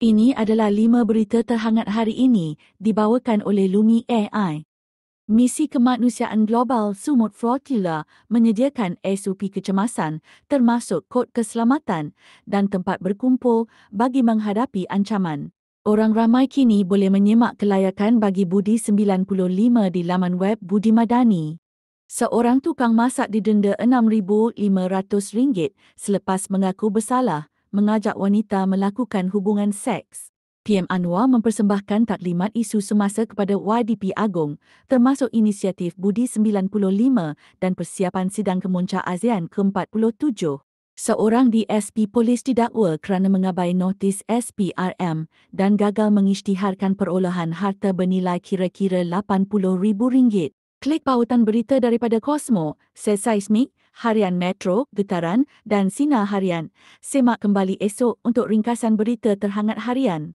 Ini adalah 5 berita terhangat hari ini dibawakan oleh Lumi AI. Misi Kemanusiaan Global Sumut Flotilla menyediakan SOP kecemasan termasuk kod keselamatan dan tempat berkumpul bagi menghadapi ancaman. Orang ramai kini boleh menyemak kelayakan bagi Budi 95 di laman web Budi Madani. Seorang tukang masak didenda RM6,500 selepas mengaku bersalah mengajak wanita melakukan hubungan seks. PM Anwar mempersembahkan taklimat isu semasa kepada YDP Agong, termasuk inisiatif Budi 95 dan persiapan sidang kemuncak ASEAN ke-47. Seorang DSP Polis didakwa kerana mengabai notis SPRM dan gagal mengisytiharkan perolehan harta bernilai kira-kira RM80,000. Klik pautan berita daripada Kosmo, Sel Seismik, Harian Metro, Getaran dan Sinar Harian. Semak kembali esok untuk ringkasan berita terhangat harian.